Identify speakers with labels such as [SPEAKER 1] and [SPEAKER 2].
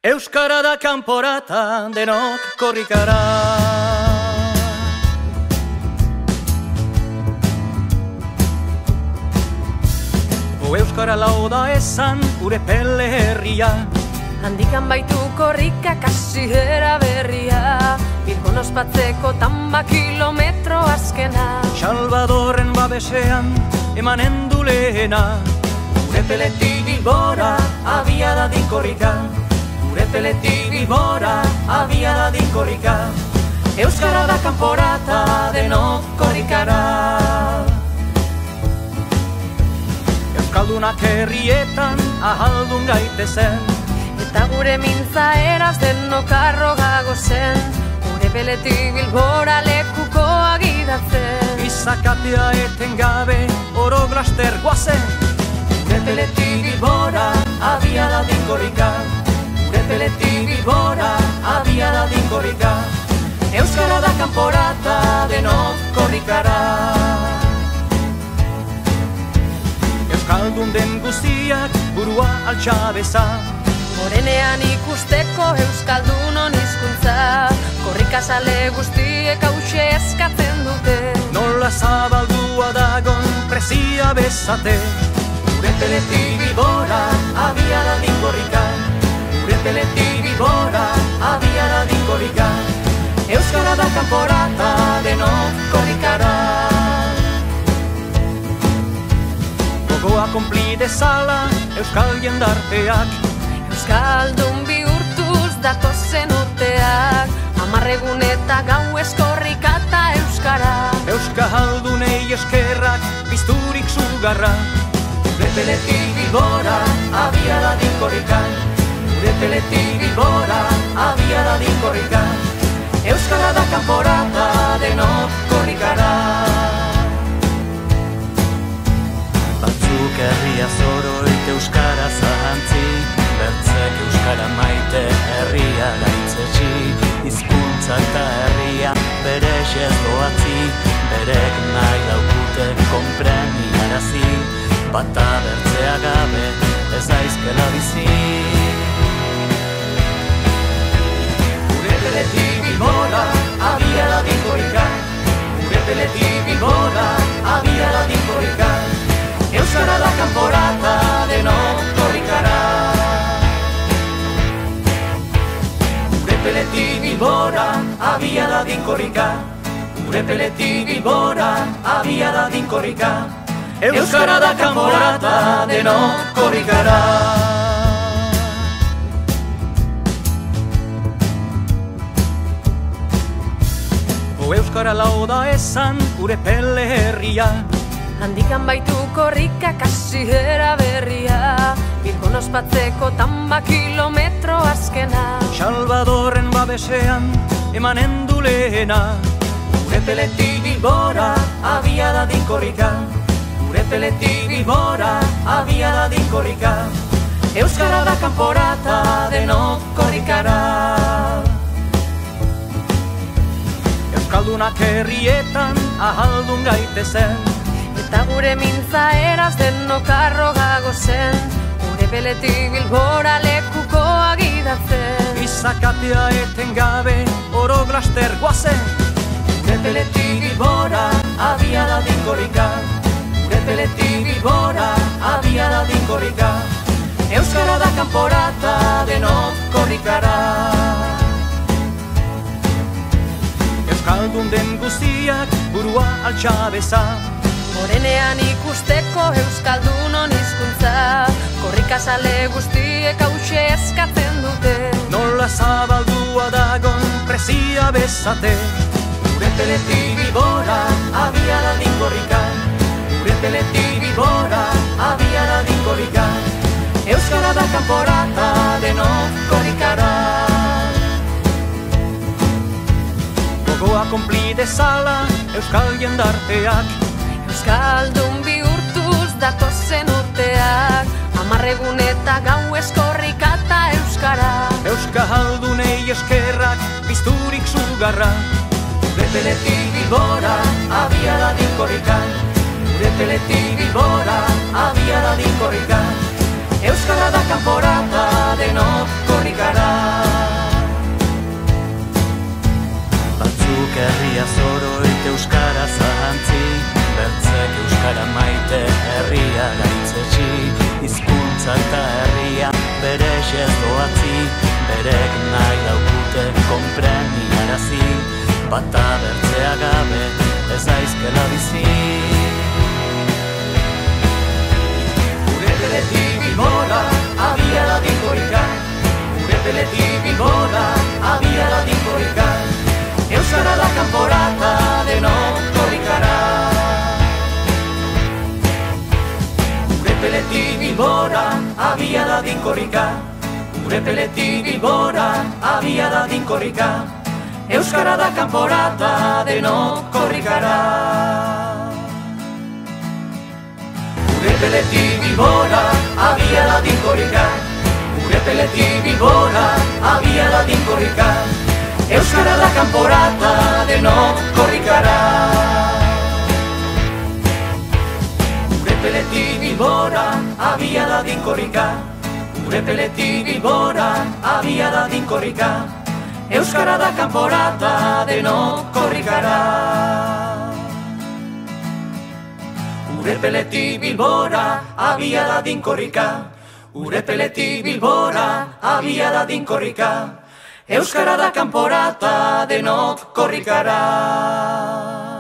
[SPEAKER 1] Euskara da kanporata, denok korrikara. Euskara lau da esan, gure pele herria.
[SPEAKER 2] Handikan baitu korrika kasihera berria, Bilbon ospatzeko tamba kilometro azkena.
[SPEAKER 1] Salvadorren babesean, emanen du lehena. Gure peletik Bilbora, abiada din korrika. Gure peletik Bilbora, abiada din korrika. Euskara da kanporata, denok korrikara. Euskaldunak herrietan, ahaldun gaitezen.
[SPEAKER 2] Eta gure mintza eraz denok arrogago zen, gure peletik Bilbora lekuko agidatzen.
[SPEAKER 1] Izakatea eten gabe, oro glaster guazen. Gure peletik Bilbora, abiada din korrika. Gure peletik Bilbora, abiada din korrika. Euskara da kanporata, denok korrikara. Euskaldun den guztiak, burua altxabeza.
[SPEAKER 2] Morenean ikusteko Euskaldunon hizkuntza, korrikazale guztiek hause eskatzen dute.
[SPEAKER 1] Nola zabaldua dagon presia bezate. Gure peletik Bilbora, abiada din korrika. Gure peletik Bilbora, abiada din korrika. Euskara da kanporata, denok korrikara. Gogoa konpli dezala, euskal jendarteak.
[SPEAKER 2] Euskaldun bihurtuz datozen urteak, 10 egun eta gauez korrika eta euskara.
[SPEAKER 1] Euskaldunei eskerrak, pizturik zugarra. Gure peletik Bilbora, abiada din korrika. Gure peletik Bilbora, abiada din korrika. Euskara da kanporata, denok korrikara.
[SPEAKER 3] Batzuk herria zoroit euskara zahantzi, bertzek euskara maite herria gaitzetsi. Hizkuntza eta herria bere xez doatzi, berek nahi daukute konpreniarazi. Bata bertzea gabe ez aizkela bizi.
[SPEAKER 1] Gure peletik Bilbora, abiada din korrika. Gure peletik Bilbora, abiada din korrika. Euskara da kanporata, denok korrikara. Gure peletik Bilbora, abiada din korrika. Gure peletik Bilbora, abiada din korrika. Euskara da kanporata, denok korrikara. Euskara lau da esan, gure pele herria.
[SPEAKER 2] Handikan baitu korrika kasihera berria, Bilbon ospatzeko tamba kilometro azkena.
[SPEAKER 1] Salvadorren babesean, emanen du lehena. Gure peletik Bilbora, abiada din korrika. Gure peletik Bilbora, abiada din korrika. Euskara da kanporata, denok korrikara. Euskaldunak herrietan, ahaldun gaitezen.
[SPEAKER 2] Eta gure mintza eraz denok arrogago zen, gure peletik Bilbora lekuko agidatzen.
[SPEAKER 1] Izakatea eten gabe, oro glaster guazen. Gure peletik Bilbora, abiada din korrika. Gure peletik Bilbora, abiada din korrika. Euskara da kanporata, denok korrikara. Euskaldun den guztiak, burua altxabeza.
[SPEAKER 2] Morenean ikusteko Euskaldunon hizkuntza, korrikazale guztiek hause eskatzen dute.
[SPEAKER 1] Nola zabaldua dagon presia bezate. Gure peletik Bilbora, abiada din korrika. Gure peletik Bilbora, abiada din korrika. Euskara da kanporata, denok korrikara. Gogoa konpli dezala, euskal jendarteak.
[SPEAKER 2] Euskaldun bihurtuz datozen urteak, 10 egun eta gauez korrika eta euskara.
[SPEAKER 1] Euskaldunei eskerrak, pizturik zugarra. Gure peletik Bilbora, abiada din korrika. Gure peletik Bilbora, abiada din korrika. Euskara da kanporata, denok korrikara.
[SPEAKER 3] batek konpreniarazi, bata bertzea gabe ez aizkela bizi.
[SPEAKER 1] Gure peletik Bilbora, abiada dinkorrika, gure peletik Bilbora, abiada dinkorrika, euskara da kanporata denok korrikara. Gure peletik Bilbora, abiada dinkorrika, gure peletik Bilbora, abiada dinkorrika, euskara da kanporata denok korrikara. Gure peletik Bilbora, abiada dinkorrika, gure peletik Bilbora, abiada dinkorrika, euskara da kanporata denok korrikara. Gure peletik Bilbora, abiada dinkorrika, gure peletik Bilbora, abiada dinkorrika, euskara da kanporata denok korrikara. Gure peletik Bilbora, abiada dinkorrika, gure peletik Bilbora, abiada dinkorrika, euskara da kanporata denok korrikara.